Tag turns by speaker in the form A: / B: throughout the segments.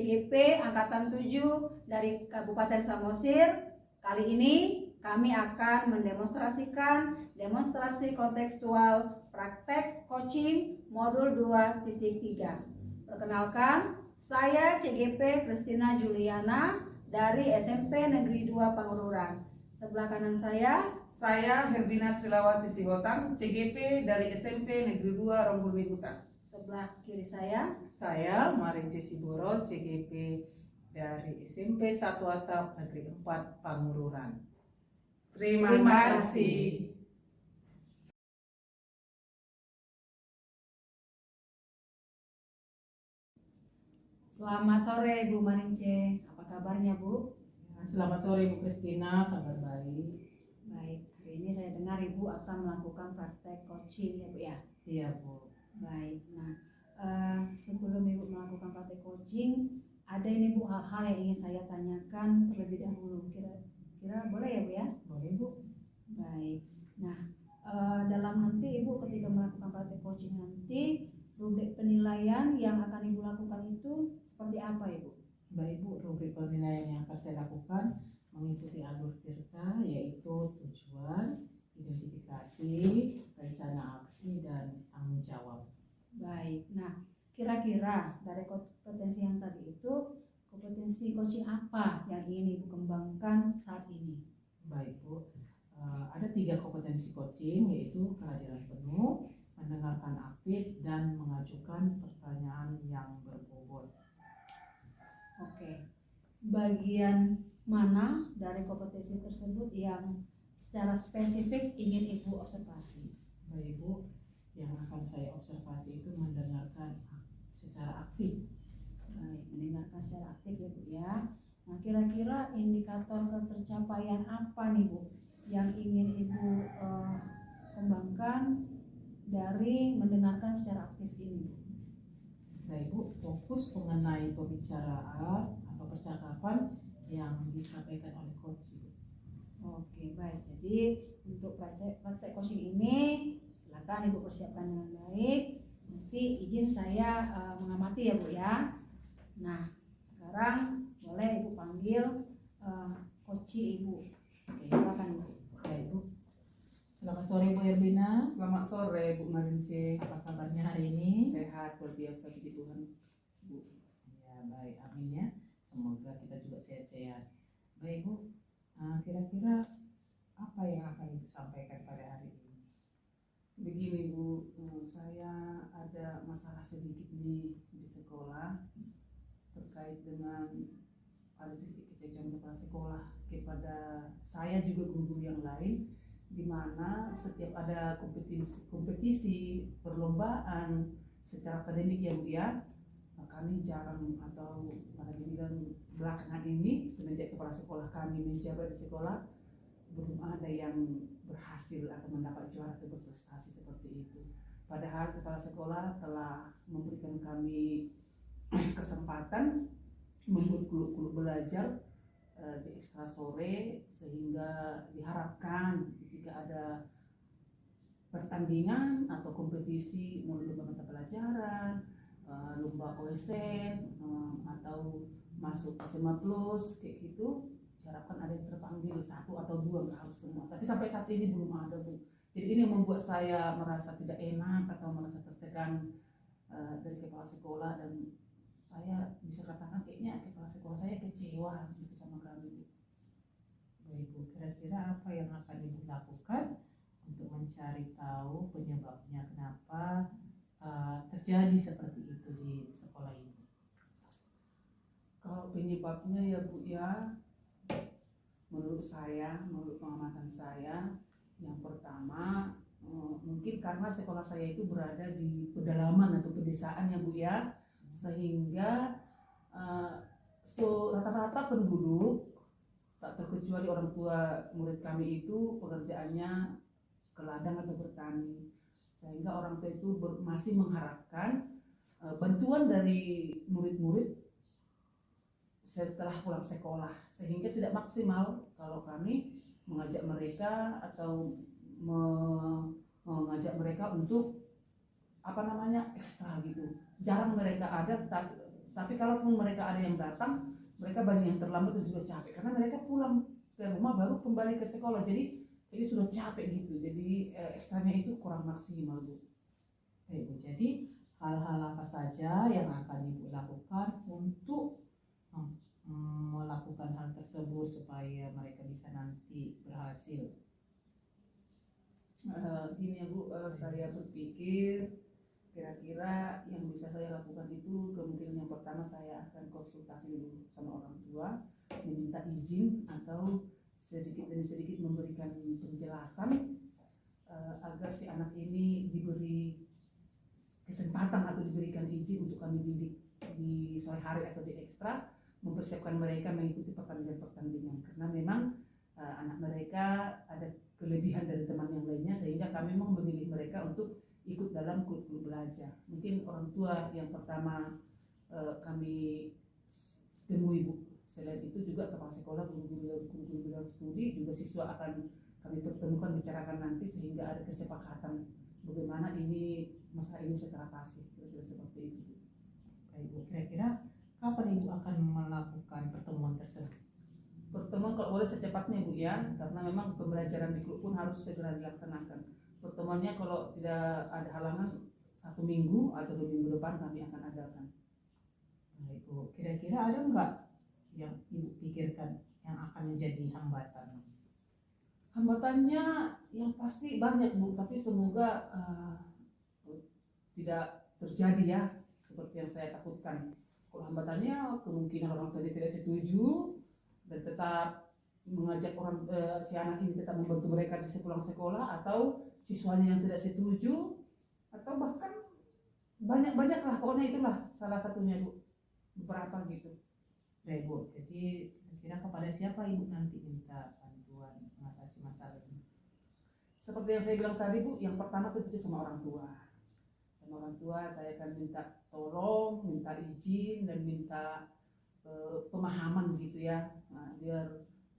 A: CGP Angkatan 7 dari Kabupaten Samosir. Kali ini kami akan mendemonstrasikan demonstrasi kontekstual praktek coaching modul 2.3. Perkenalkan, saya CGP Christina Juliana dari SMP Negeri 2 Pangururan. Sebelah kanan saya
B: Herbina Srilawati Sihotan, CGP dari SMP Negeri 2 Rombongi Hutan.
A: Sebelah kiri saya
C: Marin Cesiboro, CGP dari SMP 1 Atap Negeri 4 Pangururan.
B: Terima kasih.
A: Selamat sore Bu Marince, apa kabarnya Bu?
C: Selamat sore Bu Christina, kabar baik.
A: Baik, hari ini saya dengar Ibu akan melakukan praktek coaching ya Bu ya?
C: Iya Bu.
A: Baik, nah sebelum Ibu melakukan praktek coaching, ada ini Bu hal-hal yang ingin saya tanyakan terlebih dahulu. Kira-kira boleh ya Bu ya?
C: Boleh Bu.
A: Baik, nah dalam nanti Ibu ketika melakukan praktek coaching nanti, rubrik penilaian yang akan Ibu lakukan itu seperti apa Ibu?
C: Baik Bu, rubrik penilaian yang akan saya lakukan mengikuti alur TIRTA, yaitu tujuan, identifikasi, rencana aksi, dan tanggung jawab.
A: Baik, nah kira-kira dari kompetensi yang tadi itu, kompetensi coaching apa yang ingin Ibu kembangkan saat ini?
C: Baik Bu, ada 3 kompetensi coaching, yaitu kehadiran penuh, mendengarkan aktif, dan mengajukan pertanyaan yang berbobot.
A: Oke, bagian mana dari kompetensi tersebut yang secara spesifik ingin Ibu observasi?
C: Baik Bu, yang akan saya observasi itu mendengarkan secara aktif.
A: Baik, mendengarkan secara aktif ya Bu ya. Nah kira-kira indikator ketercapaian apa nih Bu yang ingin Ibu kembangkan dari mendengarkan secara aktif ini Bu?
C: Baik Bu, fokus mengenai pembicaraan atau percakapan yang disampaikan oleh coach.
A: Oke, baik. Jadi untuk praktek coaching ini silakan Ibu persiapkan dengan baik. Nanti izin saya mengamati ya Bu ya. Nah, sekarang boleh Ibu panggil coach Ibu. Oke, silakan Ibu.
C: Baik Bu. Selamat sore Bu Herbina.
B: Selamat sore Bu Marince.
C: Apa kabarnya hari ini?
B: Sehat, luar biasa puji Tuhan Bu.
C: Ya baik, amin ya. Semoga kita juga sehat-sehat. Baik Bu, kira-kira apa yang akan Ibu sampaikan pada hari ini?
B: Begini Bu, saya ada masalah sedikit di sekolah terkait dengan ada sedikit kekecewaan kepala sekolah kepada saya juga guru yang lain, di mana setiap ada kompetisi perlombaan secara akademik ya Bu ya, kami jarang atau pada dibilang belakangan ini semenjak kepala sekolah kami menjabat di sekolah belum ada yang berhasil atau mendapat juara atau berprestasi seperti itu. Padahal kepala sekolah telah memberikan kami kesempatan membuat klub-klub belajar di ekstra sore, sehingga diharapkan jika ada pertandingan atau kompetisi mulai lomba mata pelajaran, lomba OSN atau masuk SMA plus kayak gitu, diharapkan ada yang terpanggil 1 atau 2, nggak harus semua. Tapi sampai saat ini belum ada Bu. Jadi ini membuat saya merasa tidak enak atau merasa tertekan dari kepala sekolah, dan saya bisa katakan kayaknya kepala sekolah saya kecewa gitu sama kami.
C: Baik Bu, kira-kira apa yang akan Ibu lakukan untuk mencari tahu penyebabnya kenapa terjadi seperti itu di sekolah ini?
B: Kalau penyebabnya ya Bu ya, menurut saya, menurut pengamatan saya, yang pertama mungkin karena sekolah saya itu berada di pedalaman atau pedesaan ya Bu ya, sehingga rata-rata penduduk tak terkecuali orang tua murid kami itu pekerjaannya ke ladang atau bertani, sehingga orang tua itu masih mengharapkan bantuan dari murid-murid setelah pulang sekolah, sehingga tidak maksimal kalau kami mengajak mereka atau mengajak mereka untuk ekstra gitu. Jarang mereka ada, Tapi kalaupun mereka ada yang datang, mereka banyak yang terlambat dan juga capek karena mereka pulang ke rumah baru kembali ke sekolah. Jadi sudah capek gitu. Jadi ekstranya itu kurang maksimal, Bu.
C: Baik, Bu. Jadi hal-hal apa saja yang akan Ibu lakukan untuk melakukan hal tersebut supaya mereka bisa nanti berhasil?
B: Gini ya Bu, saya berpikir kira-kira yang bisa saya lakukan itu kemungkinan yang pertama saya akan konsultasi dulu sama orang tua, meminta izin atau sedikit demi sedikit memberikan penjelasan agar si anak ini diberi kesempatan atau diberikan izin untuk kami didik di sore hari atau di ekstra, mempersiapkan mereka mengikuti pertandingan-pertandingan karena memang anak mereka ada kelebihan dari teman yang lainnya sehingga kami memang memilih mereka untuk ikut dalam klub-klub belajar. Mungkin orang tua yang pertama kami temui, Bu. Selain itu juga kepala sekolah, guru-guru bidang studi juga siswa akan kami pertemukan, bicarakan nanti sehingga ada kesepakatan bagaimana ini masalah ini bisa teratasi. Kira-kira seperti itu, Bu.
C: Baik, Bu. Kira-kira kapan Ibu akan melakukan pertemuan tersebut?
B: Pertemuan kalau boleh secepatnya, Bu, ya, karena memang pembelajaran di klub pun harus segera dilaksanakan. Pertemuannya kalau tidak ada halangan 1 minggu atau 2 minggu depan kami akan adakan.
C: Baik, Bu. Kira-kira ada nggak yang Ibu pikirkan yang akan menjadi hambatan?
B: Hambatannya yang pasti banyak, Bu, tapi semoga tidak terjadi ya seperti yang saya takutkan. Kalau hambatannya kemungkinan orang tua tidak setuju dan tetap mengajak si anak ini tetap membantu mereka di sepulang sekolah, atau siswanya yang tidak setuju, atau bahkan banyak lah, pokoknya itulah salah satunya, Bu, beberapa gitu.
C: Baik, Bu. Jadi kira-kira kepada siapa Ibu nanti minta bantuan mengatasi masalah ini?
B: Seperti yang saya bilang tadi, Bu, yang pertama tentu sama orang tua. Sama orang tua saya akan minta tolong, minta izin dan minta pemahaman gitu ya, biar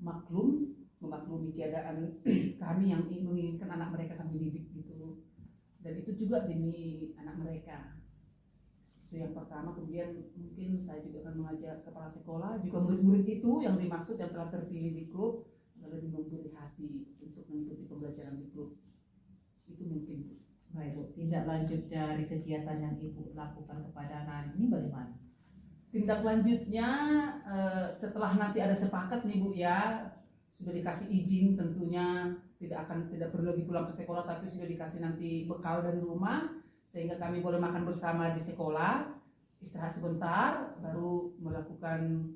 B: memaklumi keadaan kami yang menginginkan anak mereka kami didik gitu, dan itu juga demi anak mereka. Itu yang pertama. Kemudian mungkin saya juga akan mengajak kepala sekolah, juga murid-murid itu yang dimaksud yang telah terpilih di klub, lebih memberi hati untuk mengikuti pembelajaran di klub. Itu mungkin, Bu.
C: Baik, Bu. Tindak lanjut dari kegiatan yang Ibu lakukan kepada anak ini bagaimana?
B: Tindak lanjutnya setelah nanti ada sepakat nih, Bu, ya, sudah dikasih izin, tentunya tidak perlu lagi pulang ke sekolah, tapi sudah dikasih nanti bekal dari rumah sehingga kami boleh makan bersama di sekolah, istirahat sebentar baru melakukan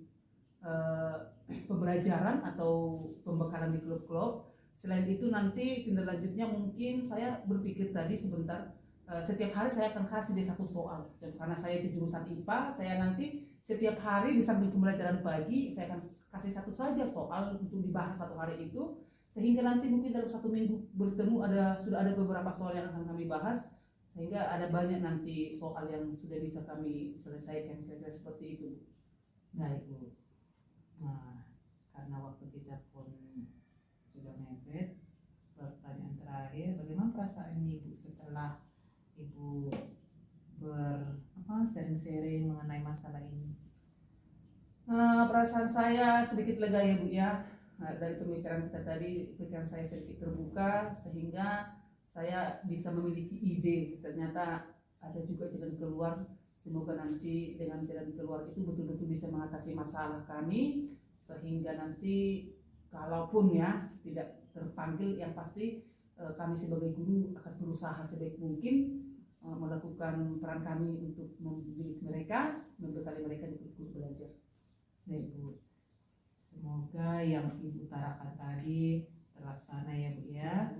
B: pembelajaran atau pembekalan di klub-klub. Selain itu nanti tindak lanjutnya mungkin saya berpikir tadi sebentar, setiap hari saya akan kasih dia 1 soal. Dan karena saya di jurusan IPA, saya nanti setiap hari di samping pembelajaran pagi saya akan kasih 1 saja soal untuk dibahas 1 hari itu, sehingga nanti mungkin dalam 1 minggu bertemu sudah ada beberapa soal yang akan kami bahas, sehingga ada banyak nanti soal yang sudah bisa kami selesaikan. Kira-kira seperti itu.
C: Baik, Bu. Nah, karena waktu kita pun sudah mepet, pertanyaan terakhir, bagaimana perasaan Ibu setelah Ibu sering-sering mengenai masalah ini?
B: Perasaan saya sedikit lega ya, Bu, ya. Dari pembicaraan kita tadi, pikiran saya sedikit terbuka sehingga saya bisa memiliki ide. Ternyata ada juga jalan keluar. Semoga nanti dengan jalan keluar itu betul-betul bisa mengatasi masalah kami, sehingga nanti kalaupun ya tidak terpanggil, yang pasti kami sebagai guru akan berusaha sebaik mungkin melakukan peran kami untuk mendidik mereka, membekali mereka di grup belajar.
C: Baik, Bu. Semoga yang Ibu utarakan tadi terlaksana ya, Bu, ya.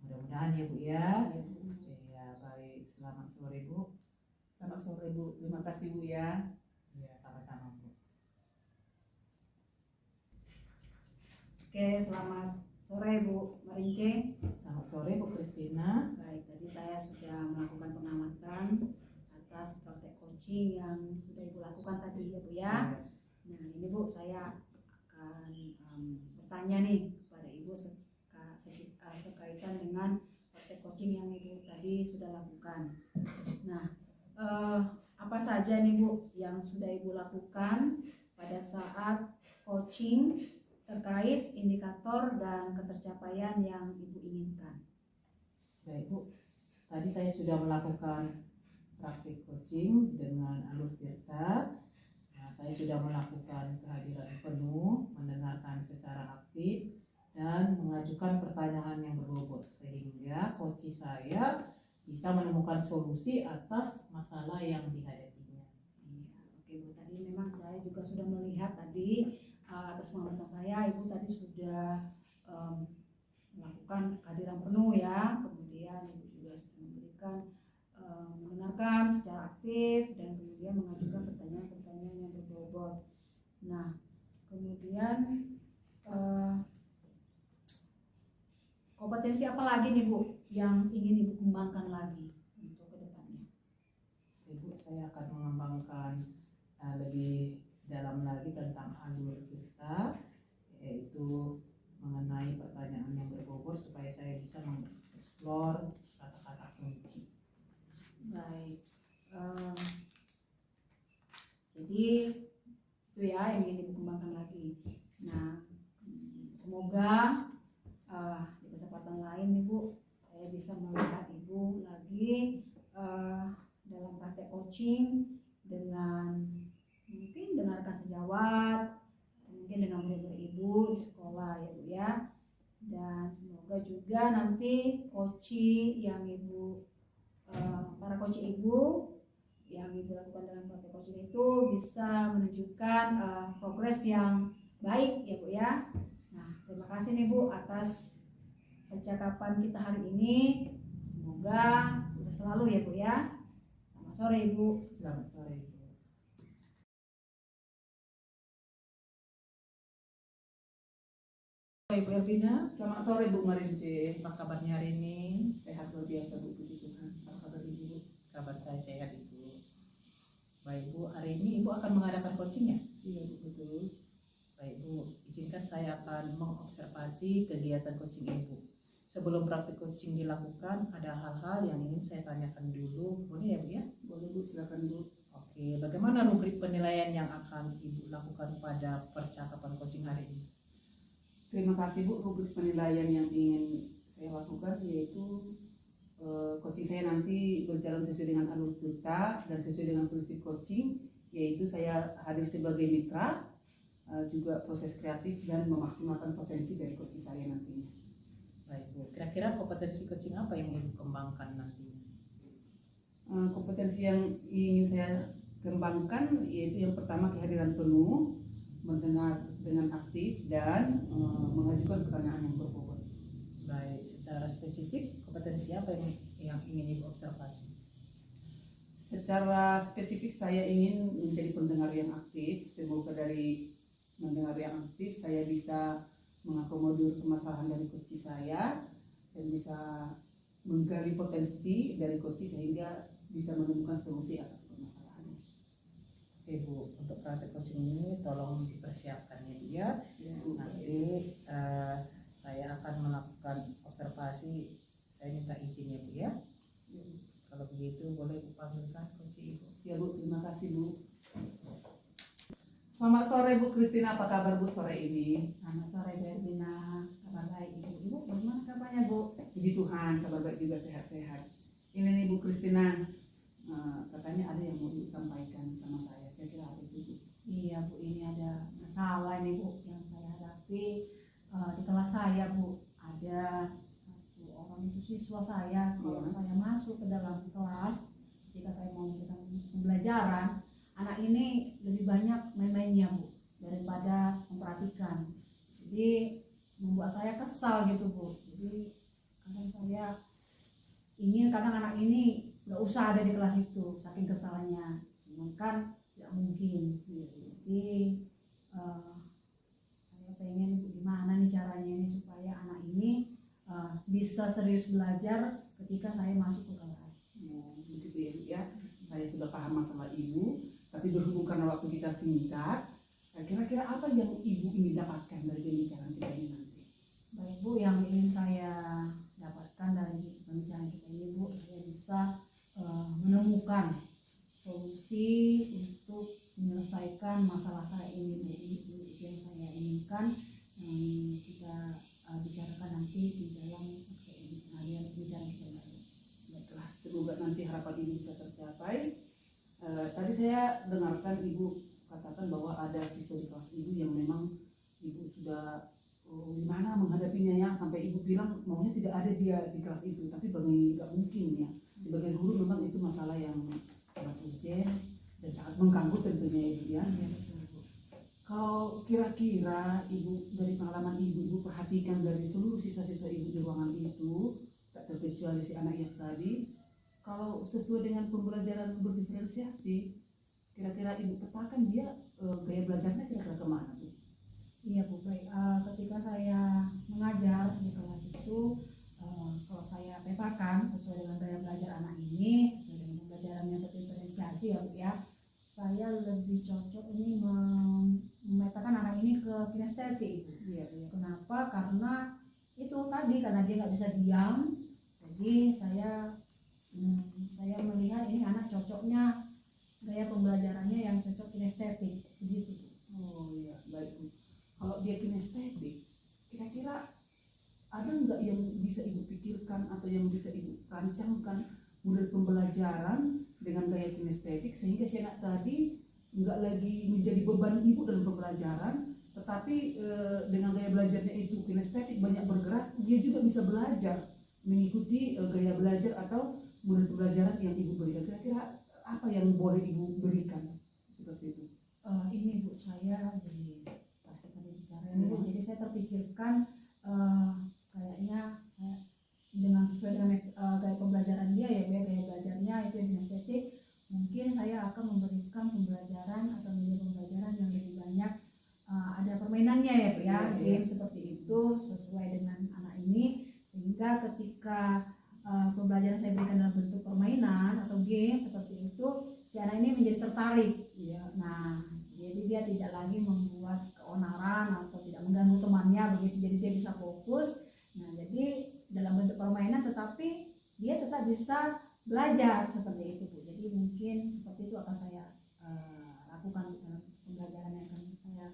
C: Mudah-mudahan ya, Bu, ya. Ya, baik. Selamat sore, Bu.
B: Selamat sore, Bu. Terima kasih, Bu, ya.
C: Ya, sama-sama, Bu.
A: Oke, selamat sore Bu Marince.
C: Selamat sore, Bu Kristina.
A: Baik, tadi saya sudah melakukan pengamatan atas praktek coaching yang sudah Ibu lakukan tadi ya, Bu, ya. Nah, ini Bu, saya akan bertanya nih kepada Ibu sekaitan dengan praktek coaching yang Ibu tadi sudah lakukan. Nah, apa saja nih Bu yang sudah Ibu lakukan pada saat coaching terkait indikator dan ketercapaian yang Ibu inginkan?
C: Baik Bu, tadi saya sudah melakukan praktik coaching dengan Alur Tirta. Nah, saya sudah melakukan kehadiran penuh, mendengarkan secara aktif, dan mengajukan pertanyaan yang berbobot sehingga coach saya bisa menemukan solusi atas masalah yang dihadapinya.
A: Iya, oke Bu. Tadi memang saya juga sudah melihat tadi atas pengamatan saya, Ibu tadi sudah melakukan kehadiran penuh ya. Kemudian Ibu juga sudah memberikan mendengarkan secara aktif dan kemudian mengajukan pertanyaan-pertanyaan yang berbobot. Nah, kemudian kompetensi apa lagi nih Bu yang ingin Ibu kembangkan lagi untuk kedepannya?
C: Ibu, saya akan mengembangkan lebih dalam lagi tentang Alur Tirta, yaitu mengenai pertanyaan yang berbobot supaya saya bisa mengeksplor kata-kata kunci.
A: Baik, jadi itu ya yang ingin Ibu kembangkan lagi. Nah, semoga di kesempatan lain nih Bu, saya bisa melihat Ibu lagi dalam praktek coaching dengan mungkin dengarkan sejawat, mungkin dengan murid-murid Ibu di sekolah ya Bu ya. Dan semoga juga nanti coaching yang Ibu para coaching Ibu yang Ibu lakukan dalam praktek coaching itu bisa menunjukkan progres yang baik ya Bu ya. Nah, terima kasih nih Bu atas percakapan kita hari ini. Semoga sukses selalu ya Bu ya. Selamat sore Ibu.
C: Selamat sore Ibu.
A: Ibu Ervina.
B: Selamat sore Bu Marince.
C: Apa kabarnya hari ini?
B: Sehat luar biasa Bu, puji Tuhan. Apa kabar Ibu?
C: Kabar saya sehat Ibu. Baik Bu, hari ini Ibu akan mengadakan coaching ya?
B: Iya Bu, betul.
C: Baik Bu, izinkan saya akan mengobservasi kegiatan coaching Ibu. Sebelum praktik coaching dilakukan, ada hal-hal yang ingin saya tanyakan dulu. Boleh ya Bu ya?
B: Boleh Bu, silakan Bu.
C: Oke, bagaimana rubrik penilaian yang akan Ibu lakukan pada percakapan coaching hari ini?
B: Terima kasih Bu. Rubrik penilaian yang ingin saya lakukan yaitu coaching saya nanti berjalan sesuai dengan Alur Tirta dan sesuai dengan prinsip coaching, yaitu saya hadir sebagai mitra, juga proses kreatif dan memaksimalkan potensi dari coaching saya nantinya.
C: Baik Bu, kira-kira kompetensi coaching apa yang Ibu kembangkan nantinya?
B: Kompetensi yang ingin saya kembangkan yaitu yang pertama kehadiran penuh, mendengar dengan aktif, dan mengajukan pertanyaan yang berbobot.
C: Baik, secara spesifik kompetensi apa yang ingin Ibu observasi?
B: Secara spesifik saya ingin menjadi pendengar yang aktif. Semoga dari mendengar yang aktif saya bisa mengakomodir permasalahan dari coach saya dan bisa menggali potensi dari coach sehingga bisa menemukan solusi atas permasalahannya.
C: Oke Bu, untuk praktek coaching ini tolong dipersiapkan ya Bu ya.
B: Ya,
C: Nanti saya akan melakukan observasi. Saya minta izin ya Bu ya. Kalau begitu boleh Bu panggilkan coach Ibu.
B: ya Bu, terima kasih Bu. Selamat sore Bu Christina, apa kabar Bu sore ini?
A: Selamat sore Bu Ervina. Kabar baik Ibu. Ibu bagaimana kabarnya Bu?
B: Puji Tuhan, kabar baik juga, sehat-sehat. Ini nih Bu Christina, katanya ada yang mau disampaikan sama saya. Kira-kira apa itu Bu?
A: Iya Bu, ini ada masalah nih Bu yang saya hadapi di kelas saya Bu. Ada satu orang itu siswa saya, kalau saya masuk ke dalam kelas ketika saya mau melakukan pembelajaran, anak ini lebih banyak main-mainnya Bu daripada memperhatikan. Jadi membuat saya kesal gitu Bu. Jadi kadang saya ingin anak ini nggak usah ada di kelas itu saking kesalnya, cuman kan tidak mungkin. Jadi saya pengen gimana nih caranya ini supaya anak ini bisa serius belajar ketika saya masuk ke kelas.
B: Begitu ya Bu ya. Saya sudah paham masalah Ibu, tapi berhubung karena waktu kita singkat, kira-kira apa yang Ibu ingin dapatkan dari pembicaraan kita ini nanti?
A: Baik Bu, yang ingin saya dapatkan dari pembicaraan kita ini Bu, saya bisa menemukan solusi kita bicarakan nanti di dalam pengadilan pembicaraan kita baru.
B: Baiklah, semoga nanti harapan ibu bisa tercapai. Tadi saya dengarkan ibu katakan bahwa ada siswa di kelas ibu yang memang ibu sudah gimana menghadapinya ya, sampai ibu bilang maunya tidak ada dia di kelas itu, tapi bagi nggak mungkin ya. Sebagai guru memang itu masalah yang sangat urgent dan sangat mengganggu tentunya ibu ya. Kalau kira-kira ibu dari pengalaman ibu perhatikan dari seluruh siswa-siswa ibu di ruangan itu, tak terkecuali si anak yang tadi, kalau sesuai dengan pembelajaran berdiferensiasi, kira-kira ibu petakan dia gaya belajarnya kira-kira kemana Bu?
A: Iya Bu, baik. Ketika saya mengajar di kelas itu, kalau saya petakan sesuai dengan gaya belajar anak ini, sesuai dengan pembelajaran yang berdiferensiasi ya Bu ya, saya lebih cocok ini memetakan anak ini ke kinestetik.
B: Iya.
A: Kenapa? Karena itu tadi, karena dia nggak bisa diam, jadi saya melihat ini anak cocoknya gaya pembelajarannya yang cocok kinestetik begitu.
B: Oh iya, baik Bu. Kalau dia kinestetik, kira-kira ada nggak yang bisa ibu pikirkan atau yang bisa ibu rancangkan model pembelajaran dengan gaya kinestetik sehingga si anak tadi nggak lagi menjadi beban ibu dalam pembelajaran, tetapi dengan gaya belajarnya itu kinestetik, banyak bergerak, dia juga bisa belajar mengikuti gaya belajar atau model pembelajaran yang ibu berikan. Kira-kira apa yang boleh ibu berikan seperti itu?
A: Ini Bu, saya jadi pas kita bicara ini Bu, jadi saya terpikirkan kayaknya saya dengan sesuai dengan gaya pembelajaran dia ya Bu, gaya belajarnya itu yang kinestetik, mungkin saya akan memberikan pembelajaran atau media pembelajaran yang lebih banyak ada permainannya ya Bu ya, game seperti itu sesuai dengan anak ini, sehingga ketika pembelajaran saya berikan dalam bentuk permainan atau game seperti itu, si anak ini menjadi tertarik ya. Nah, jadi dia tidak lagi membuat keonaran atau tidak mengganggu temannya begitu, jadi dia bisa fokus. Nah, jadi dalam bentuk permainan tetapi dia tetap bisa belajar seperti itu Bu. Jadi mungkin seperti itu akan saya lakukan dalam pembelajaran yang akan saya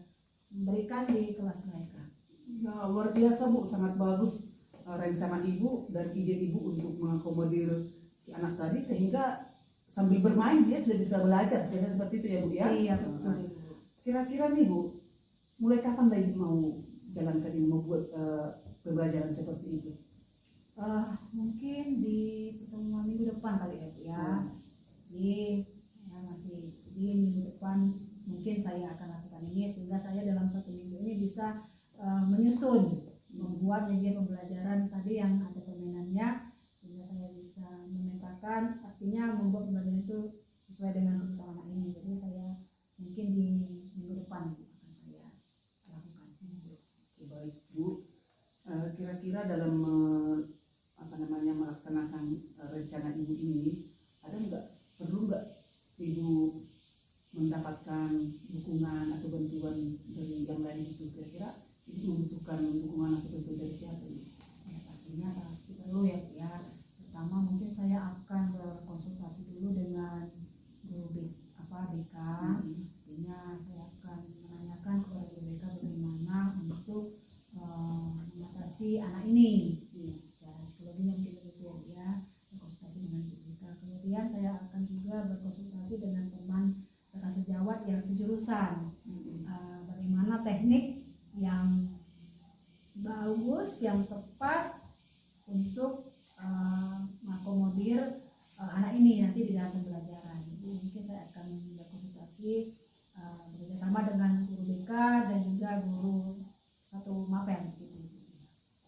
A: berikan di kelas mereka.
B: Ya, luar biasa Bu, sangat bagus rencana ibu dan ide ibu untuk mengakomodir si anak tadi sehingga sambil bermain dia sudah bisa belajar, seperti itu ya Bu ya.
A: Iya betul.
B: Kira-kira nih Bu, mulai kapan lagi mau jalankan ini, mau buat pembelajaran seperti itu?
A: Mungkin di pertemuan minggu depan kali ya Bu ya. Jadi ya masih di minggu depan mungkin saya akan lakukan ini, sehingga saya dalam 1 minggu ini bisa menyusun, membuat media pembelajaran tadi yang ada permainannya, sehingga saya bisa memetakan, artinya membuat pembelajaran itu sesuai dengan kebutuhan anak ini. Jadi saya mungkin di minggu depan akan saya lakukan.
B: Baik Bu, kira-kira dalam melaksanakan rencana ibu ini, perlu nggak ibu mendapatkan dukungan atau bantuan dari yang lain itu? Kira-kira ibu membutuhkan dukungan atau bantuan dari siapa nih?
A: Ya pastinya pasti perlu ya Bu ya. Pertama mungkin saya akan berkonsultasi dulu dengan guru BK. Artinya saya akan menanyakan kepada guru BK bagaimana untuk mengatasi anak ini secara psikologinya, mungkin begitu ya, berkonsultasi dengan guru BK. Kemudian saya akan juga berkonsultasi dengan teman rekan sejawat yang sejurusan, bagaimana teknik yang bagus, yang tepat untuk mengakomodir anak ini nanti di dalam pembelajaran. Jadi mungkin saya akan berkonsultasi bekerjasama dengan guru BK dan juga guru satu MAPEN gitu.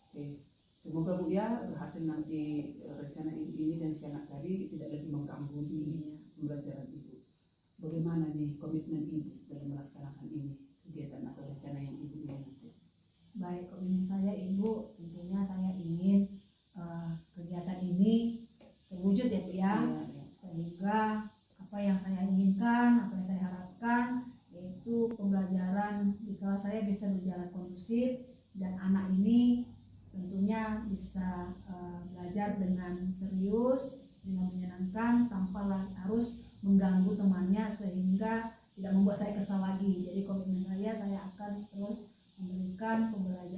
B: Oke, semoga Bu ya berhasil nanti rencana ibu ini dan si anak tadi tidak lagi mengganggu di pembelajaran ibu. Bagaimana nih komitmen ibu dalam melaksanakan ini, kegiatan atau rencana yang ibu ini nanti?
A: Baik, komitmen saya Ibu, tentunya saya ingin kegiatan ini terwujud ya Bu ya, sehingga apa yang saya inginkan, apa yang saya harapkan, yaitu pembelajaran di kelas saya bisa berjalan kondusif dan anak ini tentunya bisa belajar dengan serius, dengan menyenangkan, tanpa harus mengganggu temannya sehingga tidak membuat saya kesal lagi. Jadi komitmen saya akan terus memberikan pembelajaran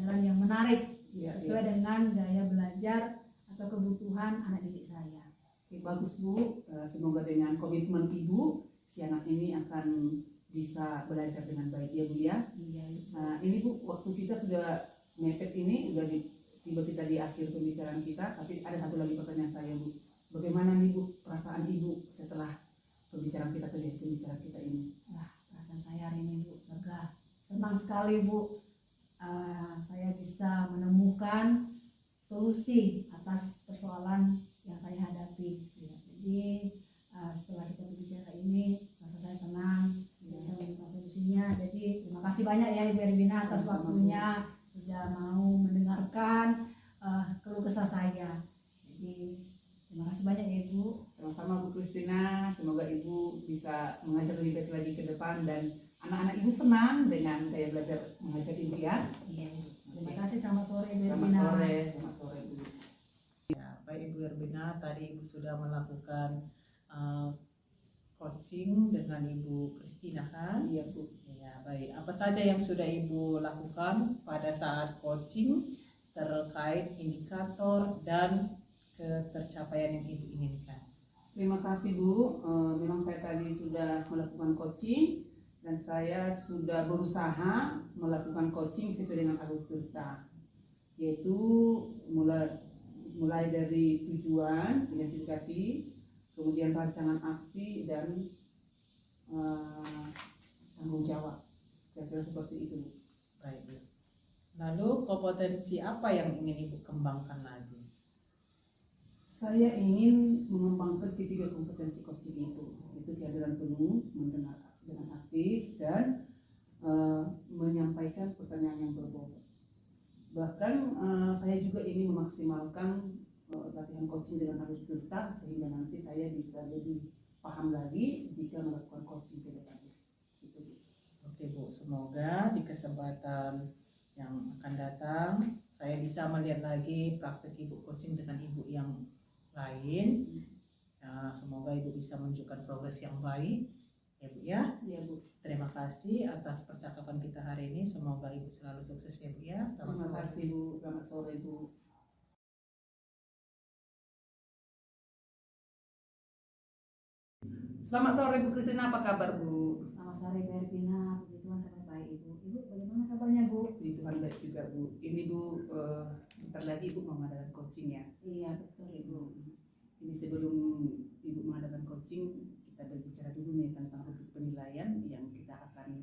A: menarik
B: Iya,
A: sesuai dengan gaya belajar atau kebutuhan anak didik saya.
B: Oke, bagus Bu. Semoga dengan komitmen Ibu, si anak ini akan bisa belajar dengan baik ya Bu ya.
A: Iya.
B: Nah ini Bu, waktu kita sudah mepet ini, tiba kita di akhir pembicaraan kita, tapi ada satu lagi pertanyaan saya Bu. Bagaimana nih Bu perasaan Ibu setelah pembicaraan kita ini?
A: Wah, perasaan saya hari ini Bu lega, senang sekali Bu. Saya bisa menemukan solusi atas persoalan yang saya hadapi. Ya, jadi setelah kita berbicara ini, rasa saya senang bisa menemukan solusinya. Jadi terima kasih banyak ya Ibu Erwina atas waktunya sudah mau mendengarkan keluh kesah saya. Jadi terima kasih banyak ya Ibu.
B: Sama-sama Bu Kristina, semoga Ibu bisa mengajar lebih baik lagi ke depan dan anak-anak Ibu senang dengan gaya belajar mengajar Ibu ya.
A: Iya. Terima kasih, selamat sore Ibu
B: Selamat
A: Erwina.
B: sore Bu.
C: Ya, baik Ibu Erwina, tadi Ibu sudah melakukan coaching dengan Ibu Kristina kan?
B: Iya Bu.
C: Ya, baik. Apa saja yang sudah Ibu lakukan pada saat coaching terkait indikator dan ketercapaian yang Ibu inginkan?
B: Terima kasih Bu. Memang saya tadi sudah melakukan coaching dan saya sudah berusaha melakukan coaching sesuai dengan alur cerita, yaitu mulai dari tujuan, identifikasi, kemudian rancangan aksi dan tanggung jawab. Kira-kira seperti itu.
C: Baik, Bu. Lalu kompetensi apa yang ingin Ibu kembangkan lagi?
B: Saya ingin mengembangkan ketiga kompetensi coaching itu kehadiran penuh, mendengar dengan aktif dan menyampaikan pertanyaan yang berbobot. Bahkan saya juga ingin memaksimalkan latihan coaching dengan arus tuntas sehingga nanti saya bisa lebih paham lagi jika melakukan coaching ke depannya.
C: Oke Bu, semoga di kesempatan yang akan datang saya bisa melihat lagi praktek Ibu coaching dengan Ibu yang lain. Semoga Ibu bisa menunjukkan progres yang baik ya Bu ya.
B: Iya Bu.
C: Terima kasih atas percakapan kita hari ini. Semoga Ibu selalu sukses ya Bu ya.
B: Terima kasih Bu. Selamat sore Bu. Selamat sore Bu Kristina, apa kabar Bu?
A: Selamat sore Ibu Erwina, puji Tuhan kabar baik Ibu. Ibu bagaimana kabarnya Bu?
B: Puji Tuhan baik juga Bu. Ini Bu, bentar lagi Ibu mau mengadakan coaching ya.
A: Iya betul Ibu.
B: Ini sebelum Ibu mengadakan coaching, kita berbicara dulu nih tentang rubrik penilaian yang kita akan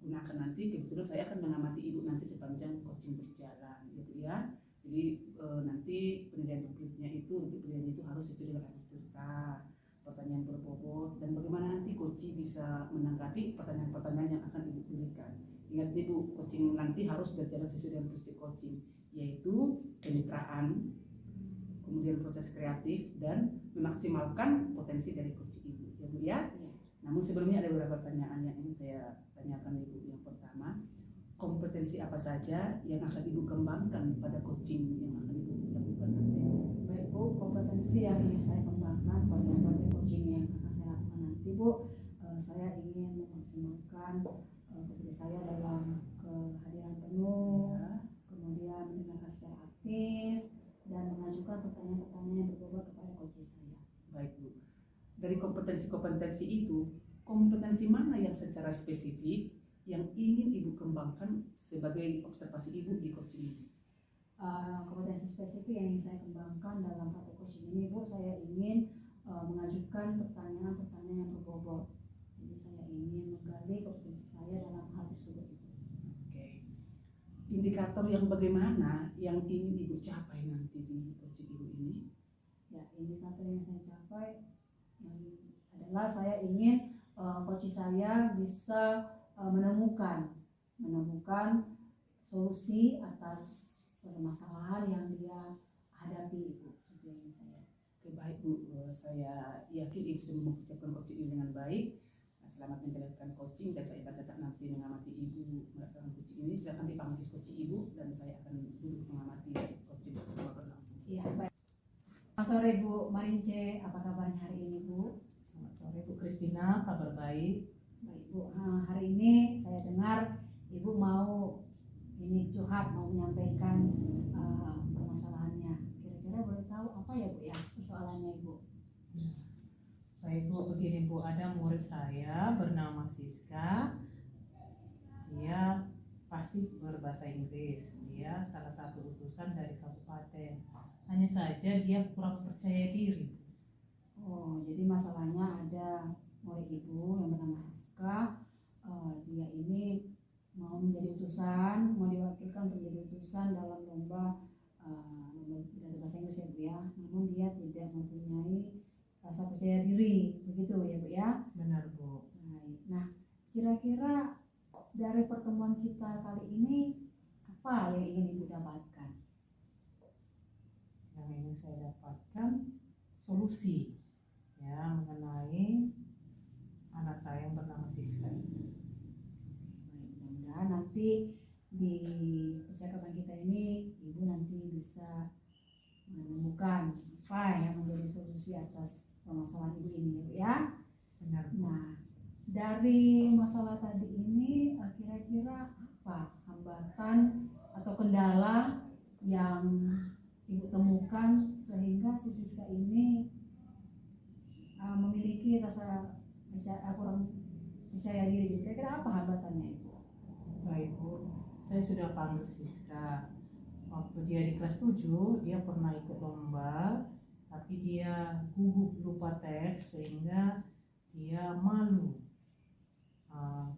B: gunakan nanti. Kebetulan saya akan mengamati Ibu nanti sepanjang coaching berjalan gitu ya. Jadi nanti penilaian rubriknya itu harus sesuai dengan cerita, pertanyaan berbobot, dan bagaimana nanti coaching bisa menanggapi pertanyaan-pertanyaan yang akan Ibu berikan. Ingat Ibu, coaching nanti harus berjalan sesuai dengan prinsip coaching, yaitu kemitraan, kemudian proses kreatif, dan memaksimalkan potensi dari coaching Ibu ya Bu ya. Namun sebelumnya ada beberapa pertanyaan yang ingin saya tanyakan Ibu. Yang pertama, kompetensi apa saja yang akan Ibu kembangkan pada coaching yang akan Ibu lakukan nanti?
A: Baik Bu, kompetensi yang ingin saya kembangkan pada coaching yang akan saya lakukan nanti Bu, saya ingin memaksimalkan kompetensi saya dalam kehadiran penuh, kemudian mendengarkan secara aktif, dan mengajukan pertanyaan-pertanyaan yang berbobot kepada coaching saya.
B: Baik Bu, dari kompetensi-kompetensi itu, kompetensi mana yang secara spesifik yang ingin Ibu kembangkan sebagai observasi Ibu di coaching ini?
A: Kompetensi spesifik yang ingin saya kembangkan dalam praktek coaching ini Bu, saya ingin mengajukan pertanyaan-pertanyaan yang berbobot. Jadi saya ingin menggali kompetensi saya dalam hal tersebut.
B: Oke. Indikator yang bagaimana yang ingin Ibu capai nanti di coaching Ibu ini?
A: Ya, indikator yang saya capai adalah saya ingin coaching saya bisa menemukan solusi atas permasalahan yang dia hadapi Ibu.
B: Oke, baik Bu, saya yakin Ibu sudah mempersiapkan coaching ini dengan baik. Selamat menjalankan coaching dan saya akan tetap nanti mengamati Ibu melaksanakan coaching ini. Silakan dipanggil coaching Ibu dan saya akan duduk mengamati coaching secara berlangsung.
A: Iya, baik. Selamat sore Bu Marince, apa kabarnya hari ini Bu?
C: Selamat sore Bu Kristina, kabar baik.
A: Baik Bu, hari ini saya dengar Ibu mau ini curhat mau menyampaikan permasalahannya. Kira-kira boleh tahu apa ya Bu ya persoalannya Ibu?
C: Baik Bu, begini Bu, ada murid saya bernama Siska. Dia pasti berbahasa Inggris. Dia salah satu utusan dari kabupaten. Hanya saja dia kurang percaya diri.
A: Oh, jadi masalahnya ada murid Ibu yang bernama Siska. Dia ini mau menjadi utusan, mau diwakilkan untuk menjadi utusan dalam lomba bahasa Inggris ya Bu ya. Namun dia tidak mempunyai rasa percaya diri, begitu ya Bu ya.
C: Benar Bu.
A: Baik. Nah, kira-kira dari pertemuan kita kali ini apa yang ingin Ibu dapatkan?
C: Yang ingin saya dapatkan solusi ya mengenai anak saya yang bernama Siska.
A: Baik, mudah-mudahan nanti di percakapan kita ini Ibu nanti bisa menemukan apa yang menjadi solusi atas permasalahan Ibu ini ya Bu ya.
C: Benar Bu.
A: Nah, dari masalah tadi ini kira-kira apa hambatan atau kendala yang Ibu temukan sehingga si Siska ini memiliki rasa kurang percaya diri? Kira-kira apa hambatannya Ibu?
C: Baik Bu, saya sudah panggil Siska. Waktu dia di kelas 7, dia pernah ikut lomba, tapi dia gugup lupa teks sehingga dia malu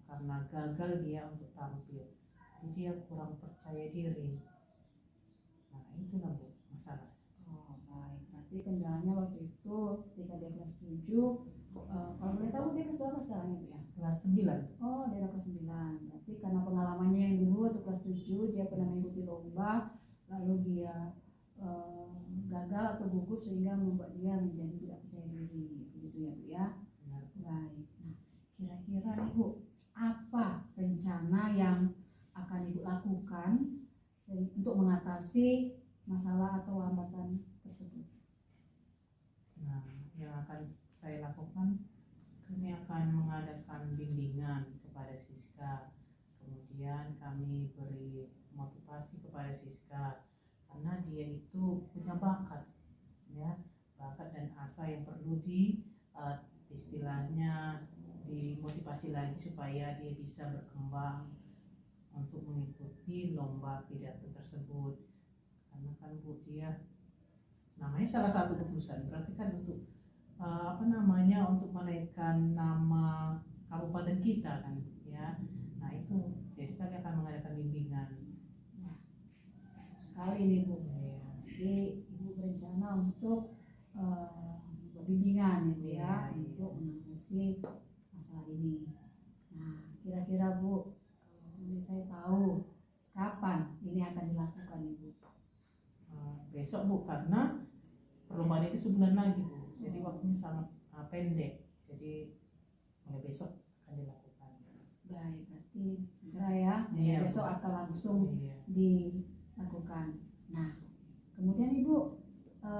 C: karena gagal dia untuk tampil. Jadi dia kurang percaya diri. Nah itulah Bu masalah.
A: Oh baik, berarti kendalanya waktu itu ketika dia kelas 7, kalau boleh tahu dia kelas berapa sekarang Ibu ya?
C: Kelas 9.
A: Oh dia kelas 9, berarti karena pengalamannya yang dulu waktu kelas 7 dia pernah mengikuti lomba, lalu dia gagal atau gugup sehingga membuat dia menjadi tidak percaya diri, begitu ya Bu ya?
C: Benar.
A: Baik, nah kira-kira nih Bu, apa rencana yang akan Ibu lakukan untuk mengatasi masalah atau hambatan tersebut?
C: Nah yang akan saya lakukan, kami akan mengadakan bimbingan kepada Siska. Kemudian kami beri motivasi kepada Siska karena dia itu punya bakat ya, bakat dan asa yang perlu istilahnya dimotivasi lagi supaya dia bisa berkembang untuk mengikuti lomba pidato tersebut. Karena kan Bu dia namanya salah satu utusan, berarti kan untuk untuk menaikkan nama kabupaten kita kan ya. Nah itu jadi kami akan mengadakan bimbingan.
A: Sekali nih Bu ya. Jadi Ibu berencana untuk bimbingan ya Bu ya, untuk mengatasi masalah ini. Nah kira-kira Bu, kalau boleh saya tahu kapan ini akan dilakukan Ibu?
C: Besok Bu, karena perlombaan itu sebulan lagi Bu, jadi waktunya sangat pendek, jadi mulai besok akan dilakukan.
A: Baik, berarti segera ya,
C: Iya,
A: besok
C: Bu.
A: akan langsung
C: Iya.
A: dilakukan. Nah kemudian Ibu,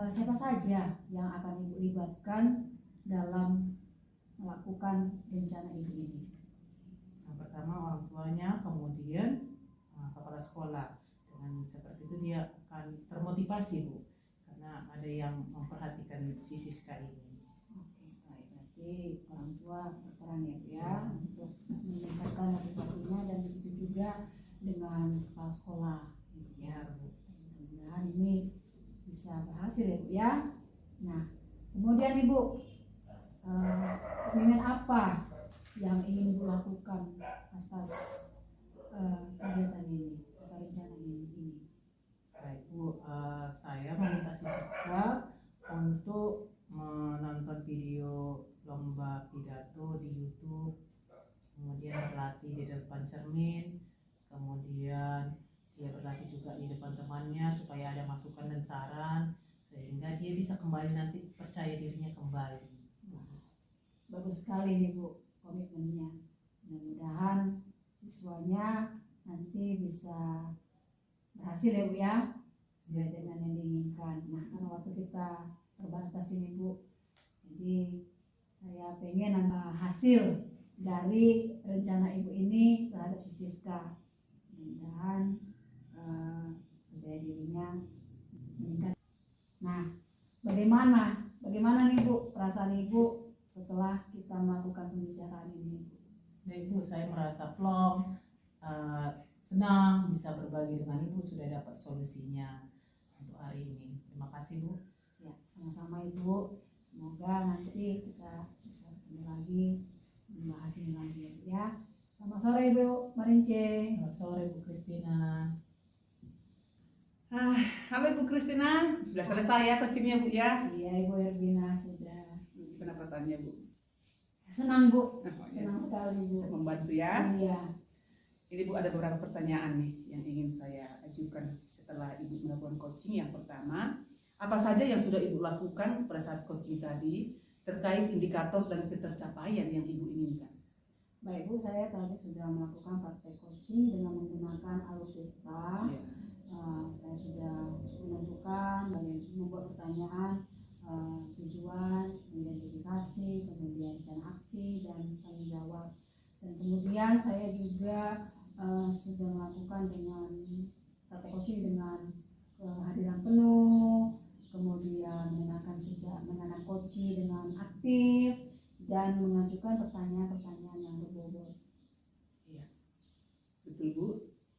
A: siapa saja yang akan Ibu libatkan dalam melakukan rencana Ibu ini?
C: Yang pertama orang tuanya, kemudian kepala sekolah. Dengan seperti itu dia akan termotivasi Bu, karena ada yang memperhatikan si Siska ini.
A: Oke, baik. Berarti orang tua berperan ya Bu ya, untuk meningkatkan motivasinya, dan begitu juga dengan kepala sekolah gitu ya. Mudah-mudahan ini bisa berhasil ya Bu ya. Nah kemudian Ibu, keinginan apa yang ingin Ibu lakukan atas kegiatan ini atau rencana ini?
C: Baik Bu, saya meminta si Siska untuk menonton video lomba pidato di YouTube, kemudian berlatih di depan cermin, kemudian dia berlatih juga di depan temannya supaya ada masukan dan saran sehingga dia bisa kembali nanti percaya dirinya kembali.
A: Bagus sekali nih Bu komitmennya. Mudah-mudahan siswanya nanti bisa berhasil ya Bu ya, sesuai dengan yang diinginkan. Nah karena waktu kita terbatas ini Bu, jadi saya pengen hasil dari rencana Ibu ini terhadap si Siska. Mudah-mudahan bagaimana nih Bu perasaan Ibu setelah kita melakukan pembicaraan ini?
C: Baik Bu, saya merasa plong, senang bisa berbagi dengan Ibu, sudah dapat solusinya untuk hari ini. Terima kasih Bu.
A: Ya, sama-sama Ibu. Semoga nanti kita bisa ketemu lagi, membahas ini lagi ya. Selamat sore Ibu Marince.
C: Selamat sore Bu Kristina.
B: Halo Ibu Kristina, sudah selesai ya coachingnya Bu ya?
A: Iya Ibu Erbina sudah.
B: Gimana perasaannya Bu?
A: Senang Bu,
B: Oh,
A: senang sekali Bu.
B: Bisa membantu ya.
A: Iya.
B: Ini Bu ada beberapa pertanyaan nih yang ingin saya ajukan setelah Ibu melakukan coaching. Yang pertama, apa saja yang sudah Ibu lakukan pada saat coaching tadi terkait indikator dan ketercapaian yang Ibu inginkan?
A: Baik Bu, saya tadi sudah melakukan praktek coaching dengan menggunakan Alusturta.
B: Ya.
A: Saya sudah menentukan, membuat pertanyaan, tujuan, identifikasi, kemudian rencana aksi dan tanggung jawab. Dan kemudian saya juga sudah melakukan dengan praktek coaching dengan kehadiran penuh, kemudian mengenalkan coaching dengan aktif dan mengajukan pertanyaan-pertanyaan yang berbobot.
B: Iya, betul Bu.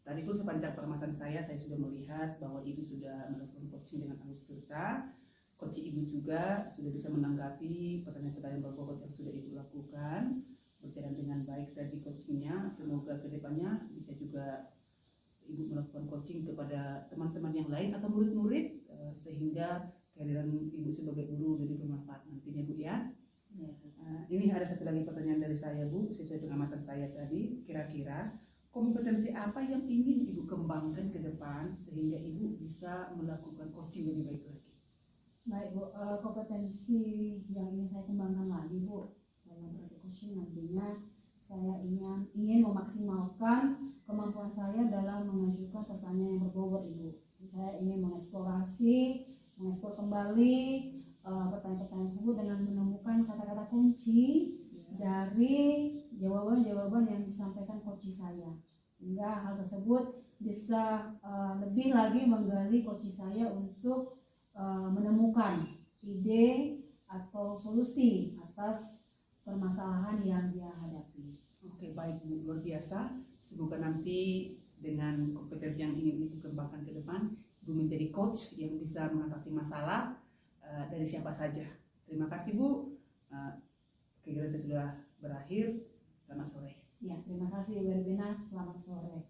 B: Tadi pun sepanjang pengamatan saya sudah melihat bahwa Ibu sudah melakukan coaching dengan Alusturta. Coaching Ibu juga sudah bisa menanggapi pertanyaan-pertanyaan berbobot yang sudah Ibu lakukan, berjalan dengan baik tadi coachingnya. Semoga kedepannya bisa juga Ibu melakukan coaching kepada teman-teman yang lain atau murid-murid, sehingga kehadiran Ibu sebagai guru lebih bermanfaat nantinya Bu ya. Ini ada satu lagi pertanyaan dari saya Bu, sesuai pengamatan saya tadi, kira-kira kompetensi apa yang ingin Ibu kembangkan ke depan sehingga Ibu bisa melakukan coaching lebih baik lagi?
A: Baik Bu, kompetensi yang ingin saya kembangkan lagi Bu dalam praktek coaching nantinya, saya ingin memaksimalkan kemampuan saya dalam mengajukan pertanyaan yang berbobot Ibu. Saya ingin mengeksplor kembali pertanyaan-pertanyaan tersebut dengan menemukan kata-kata kunci dari jawaban-jawaban yang disampaikan coach saya, sehingga hal tersebut bisa lebih lagi menggali coach saya untuk menemukan ide atau solusi atas permasalahan yang dia hadapi.
B: Oke, baik Bu, luar biasa. Semoga nanti dengan kompetensi yang ingin Ibu kembangkan ke depan, Ibu menjadi coach yang bisa mengatasi masalah dari siapa saja. Terima kasih Bu. Kegiatan sudah berakhir. Selamat sore.
A: Ya, terima kasih Ibu Erbina. Selamat sore.